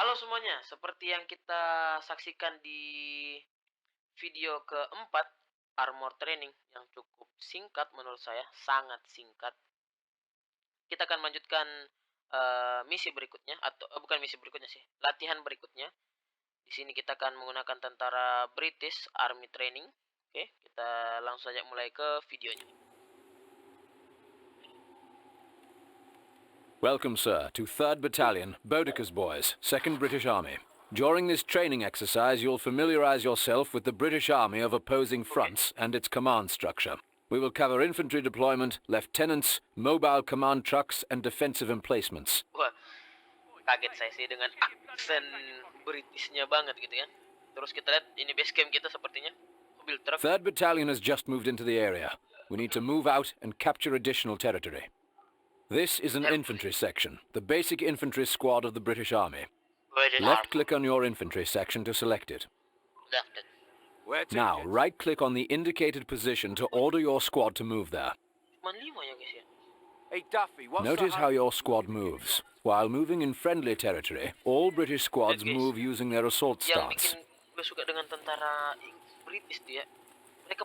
Halo semuanya, seperti yang kita saksikan di video keempat, armor training yang cukup singkat menurut saya, sangat singkat. Kita akan melanjutkan misi berikutnya atau bukan misi berikutnya sih, latihan berikutnya. Di sini kita akan menggunakan tentara British Army Training. Oke, kita langsung saja mulai ke videonya. Welcome, sir, to 3rd Battalion, Boudicca's Boys, 2nd British Army. During this training exercise, you'll familiarize yourself with the British Army of opposing fronts and its command structure. We will cover infantry deployment, lieutenants, mobile command trucks, and defensive emplacements. Wah, kaget saya sih dengan aksen Britishnya banget gitu ya. Terus kita lihat ini base camp kita sepertinya mobil truk. 3rd Battalion has just moved into the area. We need to move out and capture additional territory. This is an infantry section, the basic infantry squad of the British Army. Left-click on your infantry section to select it. Now, right-click on the indicated position to order your squad to move there. Hey Duffy, what's Notice how your squad moves. While moving in friendly territory, all British squads move using their assault stance.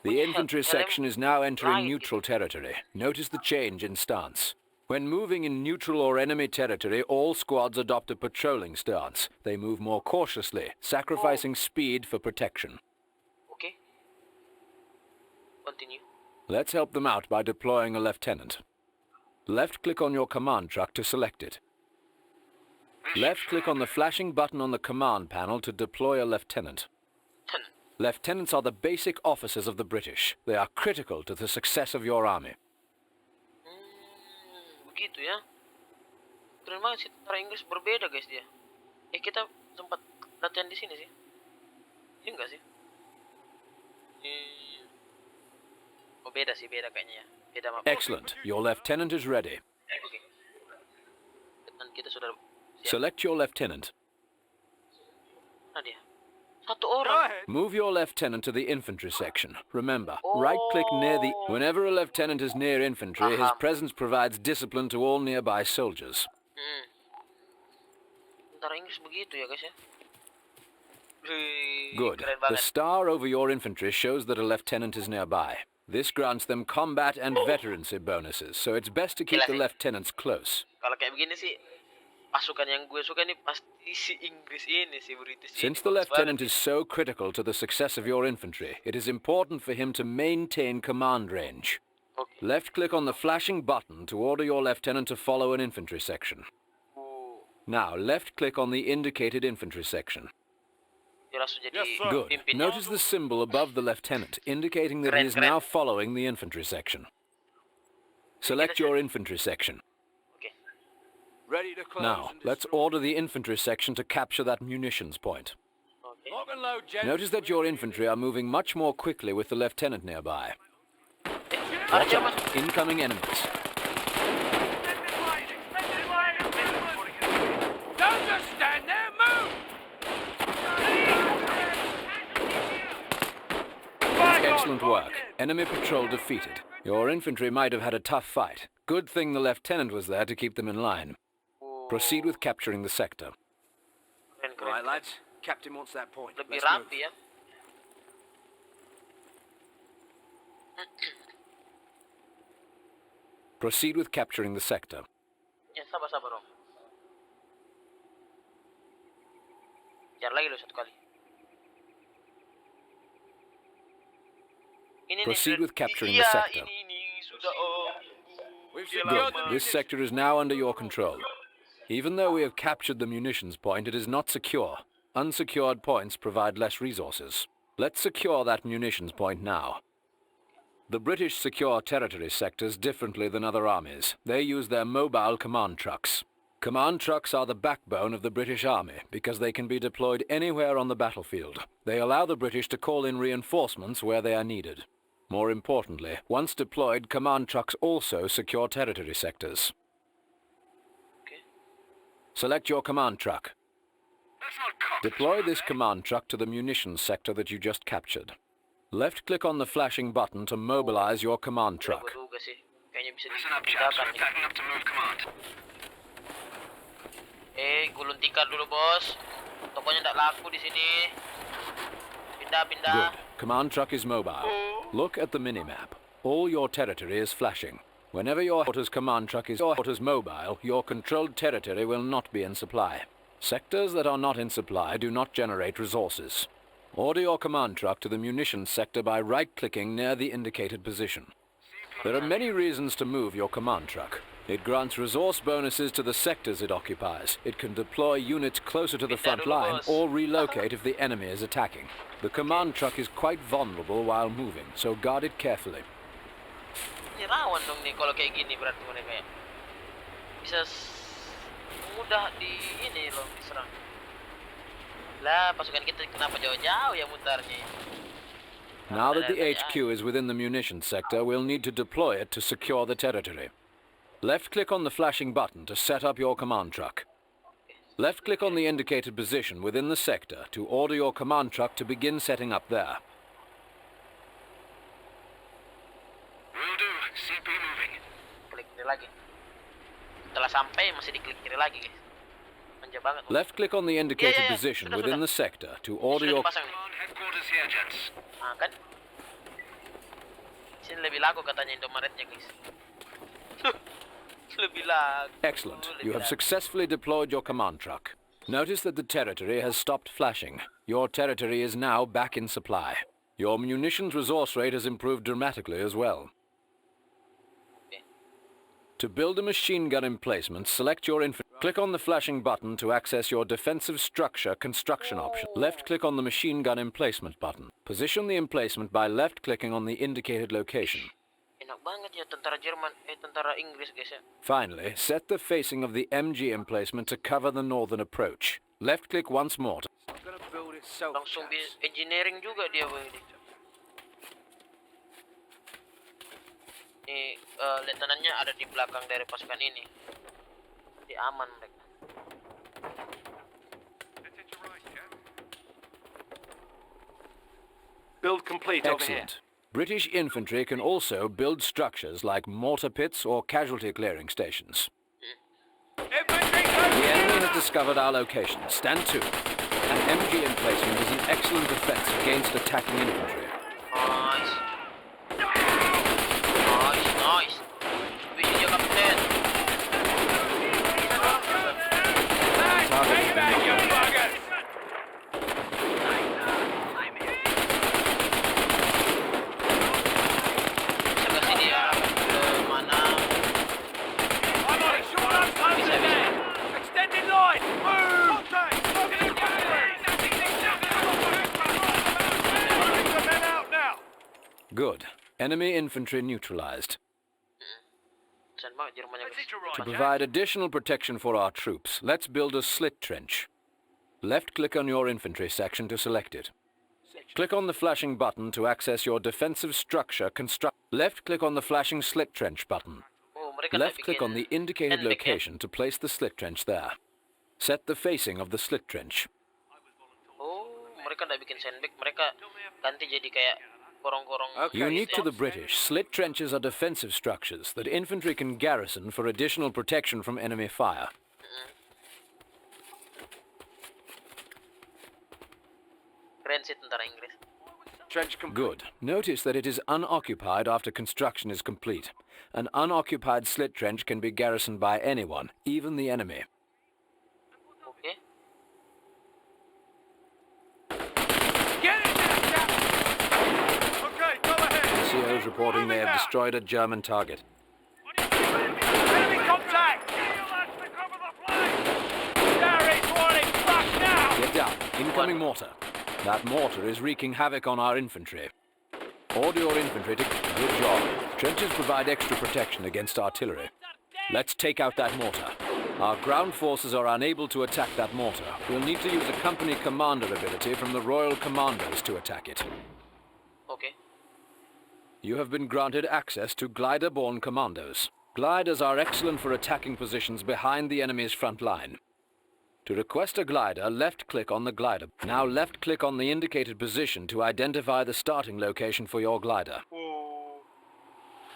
The infantry section is now entering neutral territory. Notice the change in stance. When moving in neutral or enemy territory, all squads adopt a patrolling stance. They move more cautiously, sacrificing speed for protection. Okay. Continue. Let's help them out by deploying a lieutenant. Left-click on your command truck to select it. Left-click on the flashing button on the command panel to deploy a lieutenant. Lieutenants are the basic officers of the British. They are critical to the success of your army. Begitu ya. Keren banget sih, tentara Inggris berbeda guys dia. Kita sempat latihan di sini sih. Ini enggak sih? Oh beda sih, beda kayaknya ya. Beda map. Excellent. Your lieutenant is ready. Oke. Dan kita sudah siap. Select your lieutenant. Nah dia. Satu orang. Move your lieutenant to the infantry section. Remember, right-click near the... Whenever a lieutenant is near infantry, his presence provides discipline to all nearby soldiers. Tentara Inggris begitu ya guys ya. Good. The star over your infantry shows that a lieutenant is nearby. This grants them combat and veterancy bonuses, so it's best to keep the lieutenants close. Kalau kayak begini sih, pasukan yang gue suka nih pasti si Inggris ini, si British ini. Since the lieutenant is so critical to the success of your infantry, it is important for him to maintain command range. Okay. Left-click on the flashing button to order your lieutenant to follow an infantry section. Now, left-click on the indicated infantry section. Good. Notice the symbol above the lieutenant, indicating that he is now following the infantry section. Select your infantry section. ready to close? Now, let's order the infantry section to capture that munitions point. Okay. Lock and load, gents. Notice that your infantry are moving much more quickly with the lieutenant nearby. Ada Jerman. Incoming enemies. Don't just stand there, move! Excellent work. Enemy patrol defeated. Your infantry might have had a tough fight. Good thing the lieutenant was there to keep them in line. Proceed with capturing the sector. Keren. Right, lads. Captain wants that point. Lebih Let's move. rapi ya. Proceed with capturing the sector. Ya, sabar dong. Jar lagi lo satu kali. Ini Proceed nih, with capturing the sector. Ini sudah We've Good. secured the This sector is now under your control. Even though we have captured the munitions point, it is not secure. Unsecured points provide less resources. Let's secure that munitions point now. The British secure territory sectors differently than other armies. They use their mobile command trucks. Command trucks are the backbone of the British Army because they can be deployed anywhere on the battlefield. They allow the British to call in reinforcements where they are needed. More importantly, once deployed, command trucks also secure territory sectors. Okay. Select your command truck. Deploy this command truck to the munitions sector that you just captured. Left-click on the flashing button to mobilize your command truck. Duga sih. Kayaknya bisa Listen up, chaps. dibedakan We're nih. packing up to move command. gulung tikar dulu, Bos. Tokonya nggak laku di sini. Pindah. Good. Command truck is mobile. Look at the minimap. All your territory is flashing. Whenever your headquarters command truck is mobile, your controlled territory will not be in supply. Sectors that are not in supply do not generate resources. Order your command truck to the munitions sector by right-clicking near the indicated position. There are many reasons to move your command truck. It grants resource bonuses to the sectors it occupies. It can deploy units closer to the front line or relocate if the enemy is attacking. The command truck is quite vulnerable while moving, so guard it carefully. Ini rawan dong nih kalau kayak gini berarti mereka ya. Bisa mudah diserang. Lah, pasukan kita kenapa jauh-jauh ya mutarnya? Now that the HQ is within the munitions sector, we'll need to deploy it to secure the territory. Left-click on the flashing button to set up your command truck. Left-click on the indicated position within the sector to order your command truck to begin setting up there. Will do. CP moving. Klik kiri lagi. Setelah sampai masih diklik kiri lagi, guys. Manja banget. Left-click on the indicated position within the sector to order your... Headquarters here, gents. Nah, kan? Sini lebih laku katanya Indomaretnya, guys. Lebih laku. Excellent. You have successfully deployed your command truck. Notice that the territory has stopped flashing. Your territory is now back in supply. Your munitions resource rate has improved dramatically as well. To build a machine gun emplacement, select your infantry. Click on the flashing button to access your defensive structure construction option. Left-click on the machine gun emplacement button. Position the emplacement by left-clicking on the indicated location. Enak banget ya tentara Jerman, tentara Inggris, guys ya. Finally, set the facing of the MG emplacement to cover the northern approach. Left-click once more. I'm gonna build itself. Langsung engineering juga dia ini. Ini letenannya ada di belakang dari pasukan ini. Jadi aman mereka. Build complete over here. Excellent. British infantry can also build structures like mortar pits or casualty clearing stations. The enemy has discovered our location. Stand to. An MG emplacement is an excellent defense against attacking infantry. Nice. Videonya kapten. Target has been located. Bisa ke sini ya. Ke mana? Bisa. Extended line. Move. Good. Enemy infantry neutralized. Keren banget Jermannya, guys. To provide additional protection for our troops, let's build a slit trench. Left-click on your infantry section to select it. Click on the flashing button to access your defensive structure Left-click on the flashing slit trench button. Oh, mereka Left-click on the indicated location to place the slit trench there. Set the facing of the slit trench. Oh, mereka nggak bikin sandbag, mereka ganti jadi kayak gorong-gorong. Unique to the British, slit trenches are defensive structures that infantry can garrison for additional protection from enemy fire. Keren sih tentara Inggris. Trench complete. Good. Notice that it is unoccupied after construction is complete. An unoccupied slit trench can be garrisoned by anyone, even the enemy. Oke. Get it there, chap. Okay, go ahead. NCOs reporting they have destroyed a German target. Enemy contact. Gary's warning. Back now. Get down. Incoming mortar. That mortar is wreaking havoc on our infantry. Order your infantry to... Good job. Trenches provide extra protection against artillery. Let's take out that mortar. Our ground forces are unable to attack that mortar. We'll need to use a company commander ability from the Royal Commandos to attack it. Oke. You have been granted access to glider-borne commandos. Gliders are excellent for attacking positions behind the enemy's front line. To request a glider, left-click on the glider. Now left-click on the indicated position to identify the starting location for your glider.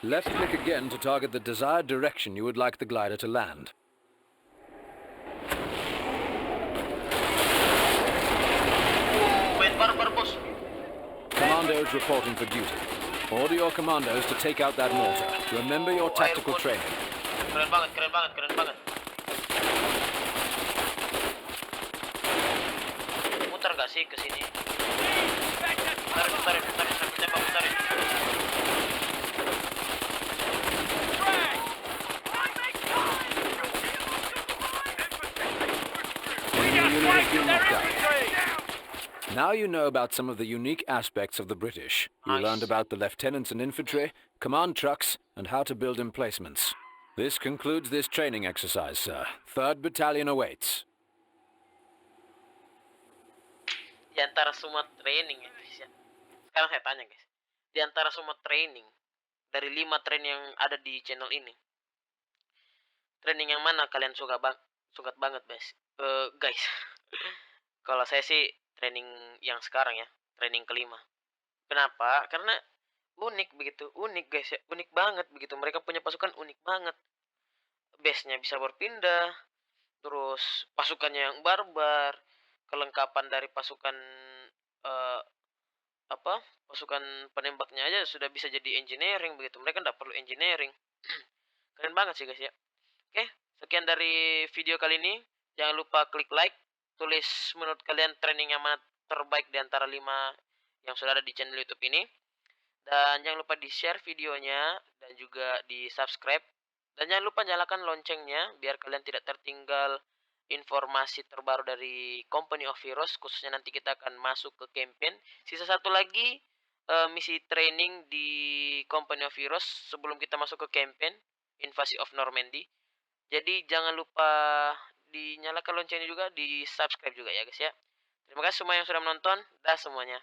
Left-click again to target the desired direction you would like the glider to land. commandos reporting for duty. Order your commandos to take out that mortar. Remember your tactical training. Keren banget, keren banget, keren banget. Muter gak sih ke sini? Putarin, sambil tembak, putarin. Your unit has been knocked out. Now you know about some of the unique aspects of the British. You learned about the lieutenants and infantry, command trucks, and how to build emplacements. This concludes this training exercise, sir. 3rd Battalion awaits. Di antara semua training ya guys ya. Sekarang saya tanya guys. Di antara semua training, dari 5 training yang ada di channel ini, training yang mana kalian suka banget guys? Guys. Kalau saya sih training yang sekarang ya, training kelima. Kenapa? Karena unik begitu, unik guys ya, unik banget begitu. Mereka punya pasukan unik banget. Base-nya bisa berpindah, terus pasukannya yang barbar, kelengkapan dari pasukan pasukan penembaknya aja sudah bisa jadi engineering begitu. Mereka nggak perlu engineering. Keren banget sih guys ya. Oke, sekian dari video kali ini. Jangan lupa klik like, tulis menurut kalian training yang mana terbaik di antara 5 yang sudah ada di channel YouTube ini. Dan jangan lupa di-share videonya dan juga di-subscribe. Dan jangan lupa nyalakan loncengnya biar kalian tidak tertinggal informasi terbaru dari Company of Heroes, khususnya nanti kita akan masuk ke campaign. Sisa satu lagi misi training di Company of Heroes sebelum kita masuk ke campaign Invasi of Normandy. Jadi jangan lupa dinyalakan loncengnya juga, di subscribe juga ya guys ya. Terima kasih semua yang sudah menonton. Dah semuanya.